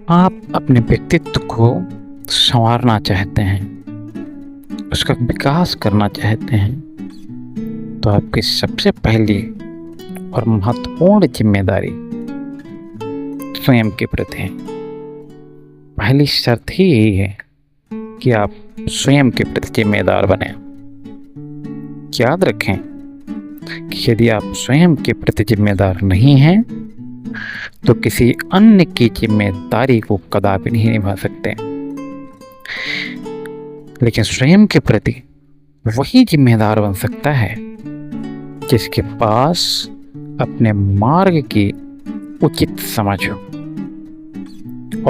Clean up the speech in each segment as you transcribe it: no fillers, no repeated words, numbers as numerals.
आप अपने व्यक्तित्व को संवारना चाहते हैं, उसका विकास करना चाहते हैं, तो आपकी सबसे पहली और महत्वपूर्ण जिम्मेदारी स्वयं के प्रति है। पहली शर्त ही यही है कि आप स्वयं के प्रति जिम्मेदार बने। याद रखें कि यदि आप स्वयं के प्रति जिम्मेदार नहीं हैं तो किसी अन्य की जिम्मेदारी को कदापि नहीं निभा सकते। लेकिन स्वयं के प्रति वही जिम्मेदार बन सकता है जिसके पास अपने मार्ग की उचित समझ हो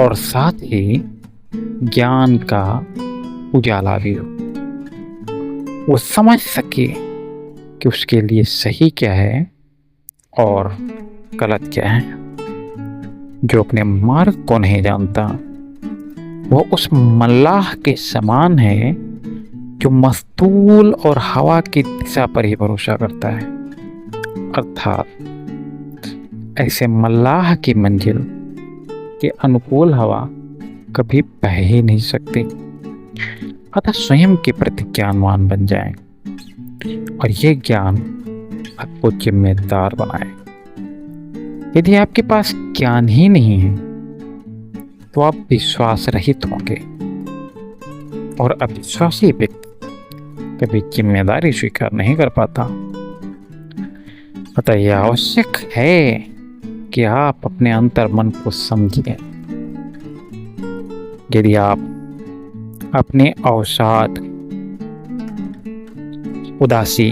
और साथ ही ज्ञान का उजाला भी हो। वो समझ सके कि उसके लिए सही क्या है और गलत क्या है। जो अपने मार्ग को नहीं जानता वो उस मल्लाह के समान है जो मस्तूल और हवा की दिशा पर ही भरोसा करता है। अर्थात ऐसे मल्लाह की मंजिल के अनुकूल हवा कभी बह ही नहीं सकती। अतः स्वयं के प्रति ज्ञानवान बन जाएं और ये ज्ञान आपको जिम्मेदार बनाए। यदि आपके पास ज्ञान ही नहीं है तो आप विश्वास रहित होंगे और अविश्वासी व्यक्ति कभी जिम्मेदारी स्वीकार नहीं कर पाता। अतः यह आवश्यक है कि आप अपने अंतर मन को समझें। यदि आप अपने अवसाद, उदासी,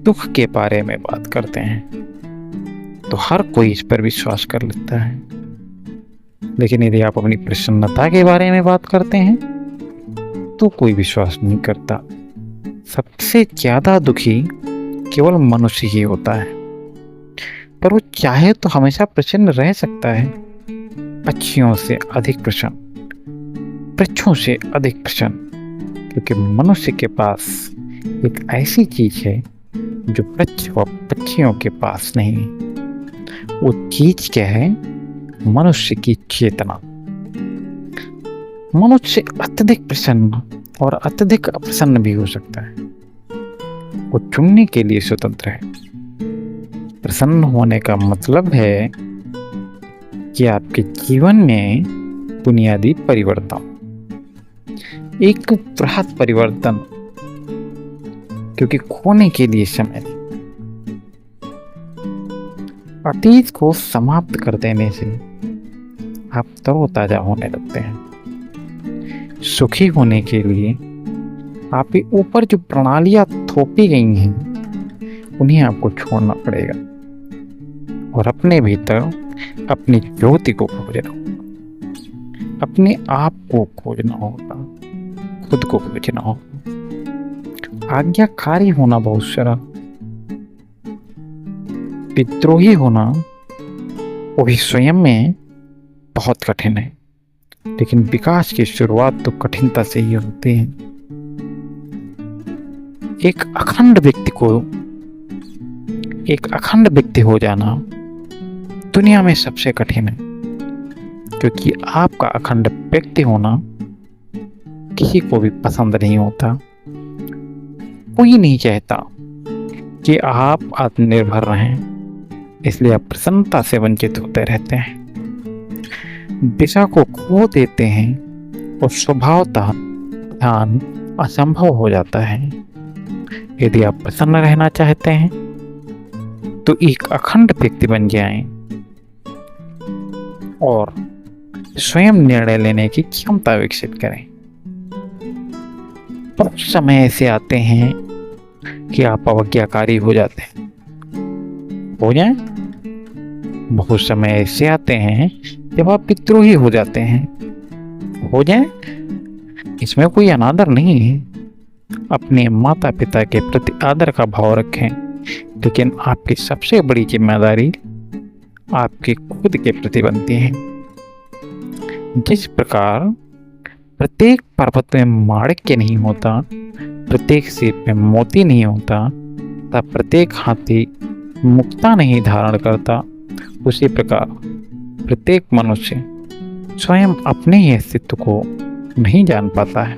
दुख के बारे में बात करते हैं तो हर कोई इस पर विश्वास कर लेता है। लेकिन यदि आप अपनी प्रसन्नता के बारे में बात करते हैं तो कोई विश्वास नहीं करता। सबसे ज्यादा दुखी केवल मनुष्य ही होता है, पर वो चाहे तो हमेशा प्रसन्न रह सकता है। पक्षियों से अधिक प्रसन्न, वृक्षों से अधिक प्रसन्न, क्योंकि मनुष्य के पास एक ऐसी चीज है जो वृक्ष व पक्षियों के पास नहीं है। वो चीज क्या है? मनुष्य की चेतना। मनुष्य अत्यधिक प्रसन्न और अत्यधिक अप्रसन्न भी हो सकता है। वो चुनने के लिए स्वतंत्र है। प्रसन्न होने का मतलब है कि आपके जीवन में बुनियादी परिवर्तन, एक बृहद परिवर्तन, क्योंकि खोने के लिए समय नहीं। अतीत को समाप्त कर देने से आप तरोताजा होने लगते हैं। सुखी होने के लिए आपके ऊपर जो प्रणालियां थोपी गई हैं उन्हें आपको छोड़ना पड़ेगा और अपने भीतर अपनी ज्योति को खोजना होगा, अपने आप को खोजना होगा, खुद को खोजना होगा। आज्ञाकारी होना बहुत सरल, विद्रोही होना वो भी स्वयं में बहुत कठिन है। लेकिन विकास की शुरुआत तो कठिनता से ही होती है। एक अखंड व्यक्ति हो जाना दुनिया में सबसे कठिन है, क्योंकि आपका अखंड व्यक्ति होना किसी को भी पसंद नहीं होता। कोई नहीं चाहता कि आप आत्मनिर्भर रहें, इसलिए आप प्रसन्नता से वंचित होते रहते हैं, दिशा को खो देते हैं और स्वभावतः ध्यान असंभव हो जाता है। यदि आप प्रसन्न रहना चाहते हैं तो एक अखंड व्यक्ति बन जाएं और स्वयं निर्णय लेने की क्षमता विकसित करें। बहुत समय ऐसे आते हैं कि आप अवज्ञाकारी हो जाते हैं, हो जाए। बहुत समय ऐसे आते हैं जब आप विद्रोही हो जाते हैं, हो जाए। इसमें कोई अनादर नहीं है। अपने माता पिता के प्रति आदर का भाव रखें, लेकिन आपकी सबसे बड़ी जिम्मेदारी आपके खुद के प्रति बनती है। जिस प्रकार प्रत्येक पर्वत में माणिक्य नहीं होता, प्रत्येक सीप में मोती नहीं होता, तब प्रत्येक हाथी मुक्ता नहीं धारण करता, उसी प्रकार प्रत्येक मनुष्य स्वयं अपने ही अस्तित्व को नहीं जान पाता है।